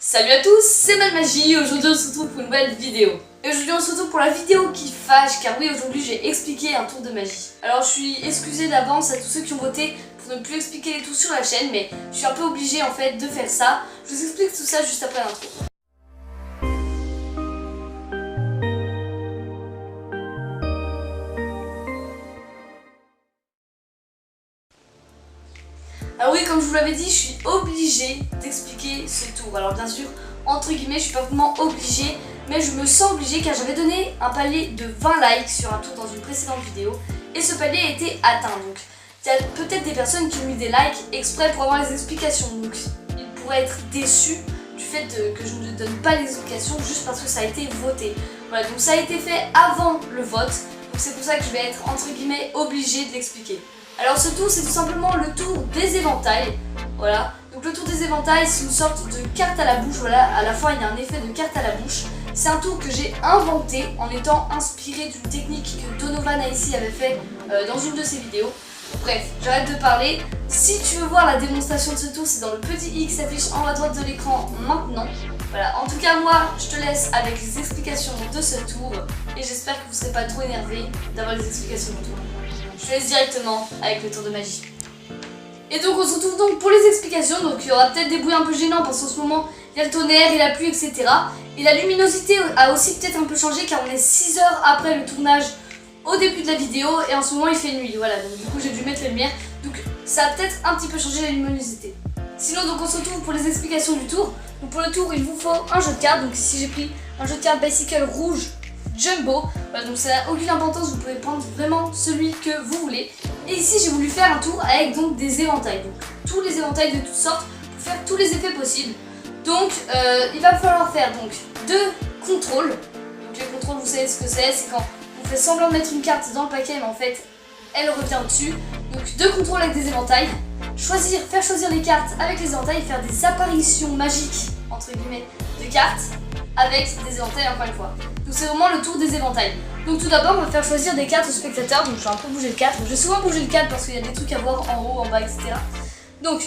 Salut à tous, c'est Malmagie. Aujourd'hui on se retrouve pour une nouvelle vidéo. Et aujourd'hui on se retrouve pour la vidéo qui fâche, car oui, aujourd'hui j'ai expliqué un tour de magie. Alors je suis excusée d'avance à tous ceux qui ont voté pour ne plus expliquer les tours sur la chaîne, mais je suis un peu obligée en fait de faire ça. Je vous explique tout ça juste après l'intro. Alors oui, comme je vous l'avais dit, je suis obligée d'expliquer ce tour. Alors bien sûr, entre guillemets, je suis pas vraiment obligée, mais je me sens obligée car j'avais donné un palier de 20 likes sur un tour dans une précédente vidéo et ce palier a été atteint. Donc il y a peut-être des personnes qui ont mis des likes exprès pour avoir les explications. Donc ils pourraient être déçus du fait que je ne donne pas les explications juste parce que ça a été voté. Voilà, donc ça a été fait avant le vote, donc c'est pour ça que je vais être entre guillemets obligée de l'expliquer. Alors ce tour, c'est tout simplement le tour des éventails. Voilà, donc le tour des éventails, c'est une sorte de carte à la bouche. Voilà, à la fin il y a un effet de carte à la bouche. C'est un tour que j'ai inventé en étant inspiré d'une technique que Donovan ici avait fait dans une de ses vidéos. Bref, j'arrête de parler. Si tu veux voir la démonstration de ce tour, c'est dans le petit i qui s'affiche en haut à droite de l'écran maintenant. Voilà, en tout cas moi, je te laisse avec les explications de ce tour et j'espère que vous ne serez pas trop énervés d'avoir les explications du tour. Je te laisse directement avec le tour de magie. Et donc on se retrouve donc pour les explications. Donc il y aura peut-être des bruits un peu gênants parce qu'en ce moment il y a le tonnerre et la pluie, etc. Et la luminosité a aussi peut-être un peu changé car on est 6 heures après le tournage au début de la vidéo et en ce moment il fait nuit. Voilà, donc du coup j'ai dû mettre les lumières. Donc ça a peut-être un petit peu changé la luminosité. Sinon donc on se retrouve pour les explications du tour. Donc pour le tour il vous faut un jeu de cartes. Donc ici j'ai pris un jeu de cartes Bicycle rouge Jumbo, voilà, donc ça n'a aucune importance, vous pouvez prendre vraiment celui que vous voulez. Et ici j'ai voulu faire un tour avec donc des éventails, donc tous les éventails de toutes sortes pour faire tous les effets possibles. Donc il va falloir faire donc 2 contrôles. Donc les contrôles, vous savez ce que c'est quand on fait semblant de mettre une carte dans le paquet mais en fait elle revient au-dessus. Donc 2 contrôles avec des éventails, faire choisir les cartes avec les éventails et faire des apparitions magiques entre guillemets de cartes avec des éventails encore une fois. Donc c'est vraiment le tour des éventails. Donc tout d'abord on va faire choisir des cartes aux spectateurs. Donc je vais un peu bouger le cadre. Je vais souvent bouger le cadre parce qu'il y a des trucs à voir en haut, en bas, etc. Donc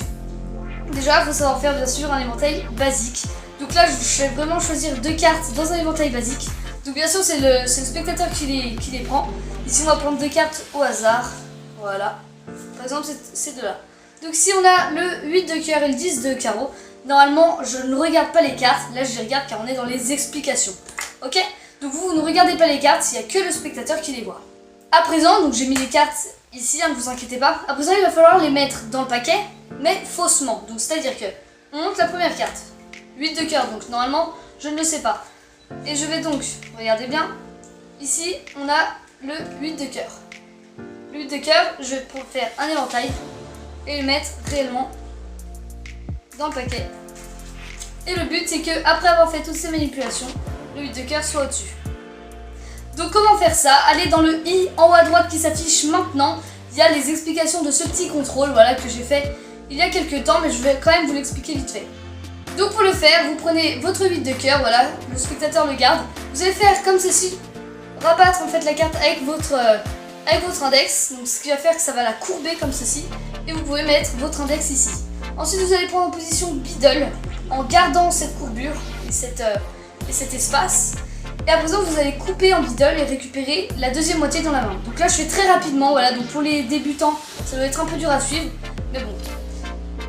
déjà il faut savoir faire bien sûr un éventail basique. Donc là je vais vraiment choisir 2 cartes dans un éventail basique. Donc bien sûr c'est le spectateur qui les prend. Ici on va prendre 2 cartes au hasard. Voilà. Par exemple ces deux-là. Donc si on a le 8 de cœur et le 10 de carreau, normalement je ne regarde pas les cartes. Là je les regarde car on est dans les explications. Ok? Donc vous ne regardez pas les cartes, il n'y a que le spectateur qui les voit. À présent, donc j'ai mis les cartes ici, ne vous inquiétez pas. À présent il va falloir les mettre dans le paquet, mais faussement. Donc c'est-à-dire que on monte la première carte. 8 de cœur, donc normalement je ne le sais pas. Et je vais donc, regardez bien, ici on a le 8 de cœur. Le 8 de cœur, je vais faire un éventail et le mettre réellement dans le paquet. Et le but c'est que après avoir fait toutes ces manipulations, le 8 de cœur soit au-dessus. Donc comment faire ça? Allez dans le i en haut à droite qui s'affiche maintenant. Il y a les explications de ce petit contrôle, voilà, que j'ai fait il y a quelques temps, mais je vais quand même vous l'expliquer vite fait. Donc pour le faire, vous prenez votre 8 de cœur, voilà, le spectateur le garde. Vous allez faire comme ceci, rabattre en fait la carte avec votre index. Donc ce qui va faire que ça va la courber comme ceci. Et vous pouvez mettre votre index ici. Ensuite vous allez prendre en position biddle en gardant cette courbure et cet espace. Et à présent vous allez couper en biddle et récupérer la deuxième moitié dans la main. Donc là je fais très rapidement, voilà, donc pour les débutants ça doit être un peu dur à suivre. Mais bon,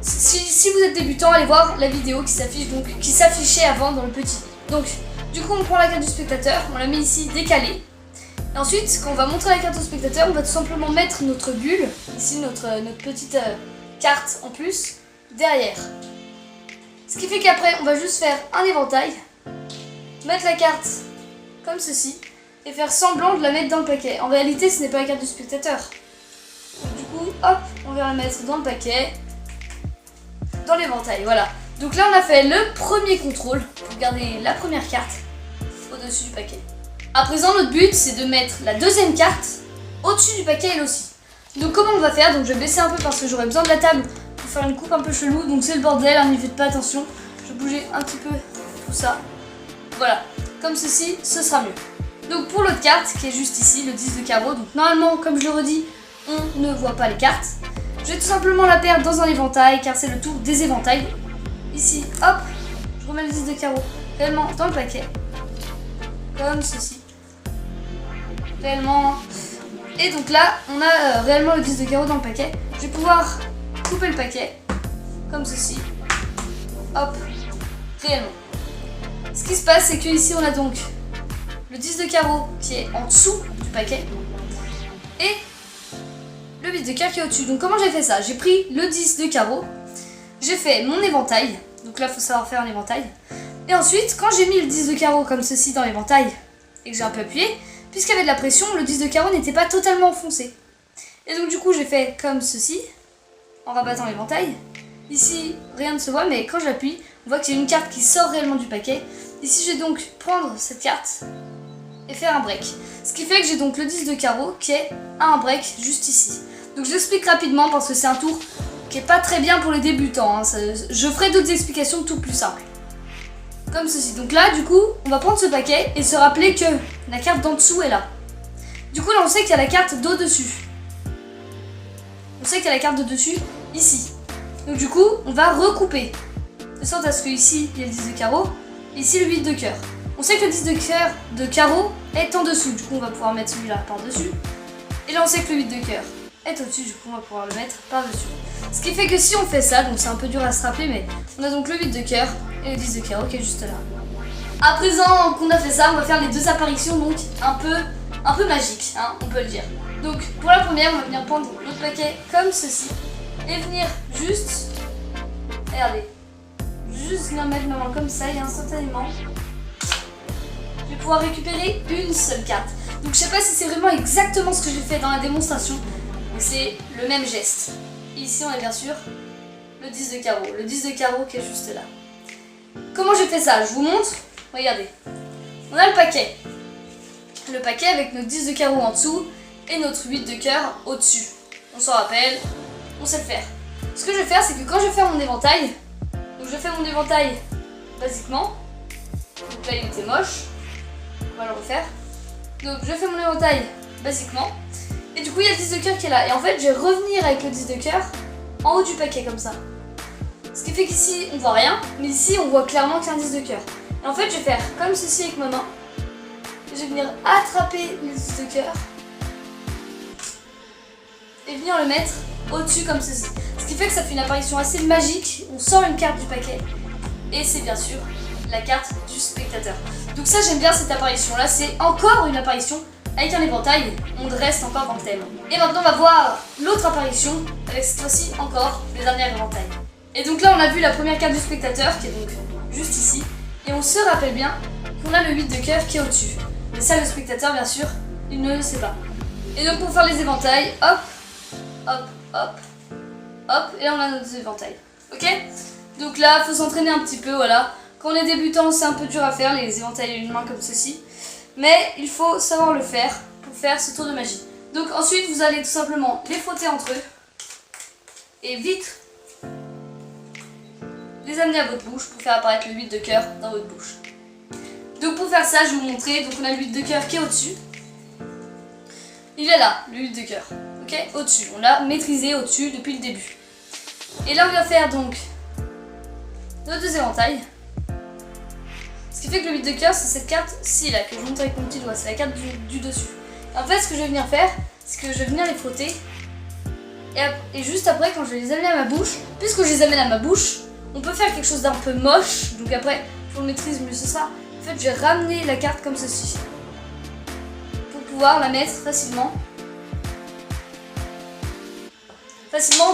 si vous êtes débutant, allez voir la vidéo qui s'affichait avant dans le petit. Donc du coup on prend la carte du spectateur, on la met ici décalée. Et ensuite quand on va montrer la carte au spectateur, on va tout simplement mettre notre bulle, ici notre petite carte en plus, derrière. Ce qui fait qu'après on va juste faire un éventail, mettre la carte comme ceci et faire semblant de la mettre dans le paquet. En réalité ce n'est pas la carte du spectateur. Donc, du coup hop, on va la mettre dans le paquet, dans l'éventail, voilà. Donc là on a fait le premier contrôle pour garder la première carte au-dessus du paquet. À présent notre but c'est de mettre la deuxième carte au-dessus du paquet elle aussi. Donc comment on va faire? Donc je vais baisser un peu parce que j'aurai besoin de la table pour faire une coupe un peu chelou. Donc c'est le bordel, hein, n'y faites pas attention. Je vais bouger un petit peu tout ça. Voilà, comme ceci, ce sera mieux. Donc pour l'autre carte qui est juste ici, le 10 de carreau. Donc normalement, comme je le redis, on ne voit pas les cartes. Je vais tout simplement la perdre dans un éventail car c'est le tour des éventails. Ici, hop, je remets met le 10 de carreau réellement dans le paquet. Comme ceci. Réellement. Et donc là, on a réellement le 10 de carreau dans le paquet. Je vais pouvoir couper le paquet. Comme ceci. Hop. Réellement. Ce qui se passe, c'est que ici on a donc le 10 de carreau qui est en dessous du paquet. Et le 8 de cœur qui est au-dessus. Donc comment j'ai fait ça? J'ai pris le 10 de carreau. J'ai fait mon éventail. Donc là, il faut savoir faire un éventail. Et ensuite, quand j'ai mis le 10 de carreau comme ceci dans l'éventail et que j'ai un peu appuyé, puisqu'il y avait de la pression, le 10 de carreau n'était pas totalement enfoncé. Et donc du coup, j'ai fait comme ceci, en rabattant l'éventail. Ici, rien ne se voit, mais quand j'appuie, on voit qu'il y a une carte qui sort réellement du paquet. Ici, je vais donc prendre cette carte et faire un break. Ce qui fait que j'ai donc le 10 de carreau qui est à un break juste ici. Donc je l'explique rapidement parce que c'est un tour qui est pas très bien pour les débutants. Hein. Je ferai d'autres explications tout plus simples. Comme ceci. Donc là, du coup, on va prendre ce paquet et se rappeler que la carte d'en dessous est là. Du coup, là, on sait qu'il y a la carte d'au-dessus. On sait qu'il y a la carte de dessus ici. Donc du coup, on va recouper. De sorte à ce que ici, il y a le 10 de carreau. Et ici, le 8 de cœur. On sait que le 10 de cœur de carreau est en dessous. Du coup, on va pouvoir mettre celui-là par-dessus. Et là, on sait que le 8 de cœur est au-dessus. Du coup, on va pouvoir le mettre par-dessus. Ce qui fait que si on fait ça, donc c'est un peu dur à se rappeler, mais on a donc le 8 de cœur et le 10 de carreau qui est juste là. À présent qu'on a fait ça, on va faire les deux apparitions donc un peu magiques, hein, on peut le dire. Donc pour la première, on va venir prendre notre paquet comme ceci et venir juste, regardez, juste venir mettre ma main comme ça et instantanément, je vais pouvoir récupérer une seule carte. Donc je sais pas si c'est vraiment exactement ce que j'ai fait dans la démonstration, mais c'est le même geste. Et ici on a bien sûr le 10 de carreau, le 10 de carreau qui est juste là. Comment j'ai fait ça? Je vous montre. Regardez. On a le paquet. Le paquet avec notre 10 de carreau en dessous et notre 8 de cœur au-dessus. On s'en rappelle, on sait le faire. Ce que je vais faire, c'est que quand je vais faire mon éventail, donc je fais mon éventail basiquement. Donc là il était moche. On va le refaire. Donc je fais mon éventail basiquement. Et du coup il y a le 10 de cœur qui est là. Et en fait je vais revenir avec le 10 de cœur en haut du paquet comme ça. Ce qui fait qu'ici on voit rien, mais ici on voit clairement qu'il y a un 10 de cœur. Et en fait je vais faire comme ceci avec ma main. Je vais venir attraper le 10 de cœur. Et venir le mettre au-dessus comme ceci. Ce qui fait que ça fait une apparition assez magique. On sort une carte du paquet. Et c'est bien sûr la carte du spectateur. Donc ça j'aime bien cette apparition là. C'est encore une apparition avec un éventail. On reste encore dans le thème. Et maintenant on va voir l'autre apparition. Avec cette fois-ci encore le dernier éventail. Et donc là on a vu la première carte du spectateur qui est donc juste ici. Et on se rappelle bien qu'on a le 8 de cœur qui est au-dessus. Mais ça le spectateur bien sûr, il ne le sait pas. Et donc pour faire les éventails, hop, hop, hop, hop, et là on a notre éventail. Ok? Donc là, il faut s'entraîner un petit peu, voilà. Quand on est débutant, c'est un peu dur à faire, les éventails à une main comme ceci. Mais il faut savoir le faire pour faire ce tour de magie. Donc ensuite, vous allez tout simplement les frotter entre eux. Et vite les amener à votre bouche pour faire apparaître le 8 de cœur dans votre bouche. Donc pour faire ça, je vais vous montrer. Donc on a le 8 de cœur qui est au-dessus. Il est là, le 8 de cœur. Ok, au-dessus. On l'a maîtrisé au-dessus depuis le début. Et là, on va faire donc nos deux éventails. Ce qui fait que le 8 de cœur, c'est cette carte-ci là, que je montre avec mon petit doigt. C'est la carte du dessus. Et en fait, ce que je vais venir faire, c'est que je vais venir les frotter. Et juste après, quand je vais les amener à ma bouche, puisque je les amène à ma bouche, on peut faire quelque chose d'un peu moche. Donc après, pour le maîtriser mieux ce sera. En fait, je vais ramener la carte comme ceci. Pour pouvoir la mettre facilement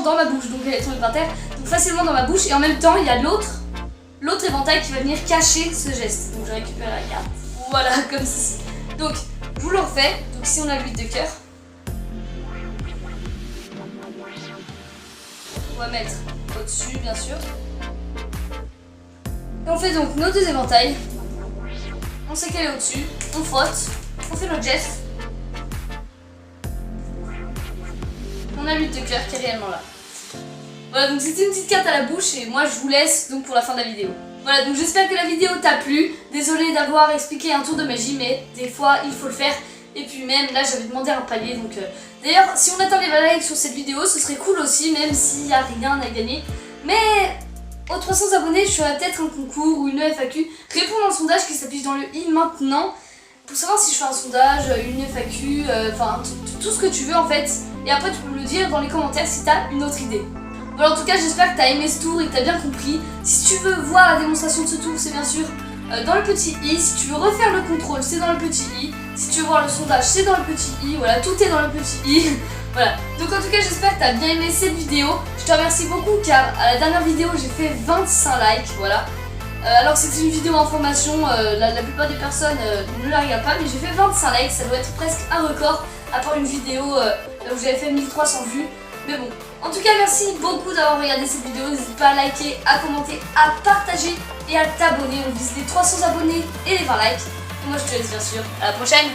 dans ma bouche. Donc elle est tombée par terre. Donc facilement dans ma bouche. Et en même temps, il y a l'autre éventail qui va venir cacher ce geste. Donc je récupère la carte. Voilà, comme ceci. Donc, je vous le refais. Donc si on a le 8 de cœur, on va mettre au-dessus, bien sûr. Et on fait donc nos deux éventails. On sait qu'elle est au-dessus. On frotte. On fait notre geste. On a le 8 de cœur qui est réellement là. Voilà, donc c'était une petite carte à la bouche et moi je vous laisse donc pour la fin de la vidéo. Voilà, donc j'espère que la vidéo t'a plu. Désolée d'avoir expliqué un tour de magie, mais des fois il faut le faire. Et puis même là j'avais demandé un palier, donc d'ailleurs si on atteint les likes sur cette vidéo, ce serait cool aussi, même s'il n'y a rien à gagner. Mais aux 300 abonnés, je ferai peut-être un concours ou une FAQ. Réponds dans le sondage qui s'affiche dans le i maintenant pour savoir si je fais un sondage, une FAQ, enfin tout ce que tu veux en fait. Et après tu peux me le dire dans les commentaires si tu as une autre idée. Voilà, en tout cas j'espère que tu as aimé ce tour et que tu as bien compris. Si tu veux voir la démonstration de ce tour, c'est bien sûr dans le petit i. Si tu veux refaire le contrôle, c'est dans le petit i. Si tu veux voir le sondage, c'est dans le petit i. Voilà, tout est dans le petit i. Voilà, donc en tout cas j'espère que tu as bien aimé cette vidéo. Je te remercie beaucoup car à la dernière vidéo j'ai fait 25 likes, voilà. Alors c'est une vidéo information, la plupart des personnes ne la regardent pas, mais j'ai fait 25 likes, ça doit être presque un record, à part une vidéo où j'avais fait 1300 vues. Mais bon, en tout cas merci beaucoup d'avoir regardé cette vidéo, n'hésite pas à liker, à commenter, à partager et à t'abonner. On vise les 300 abonnés et les 20 likes. Et moi je te laisse bien sûr, à la prochaine.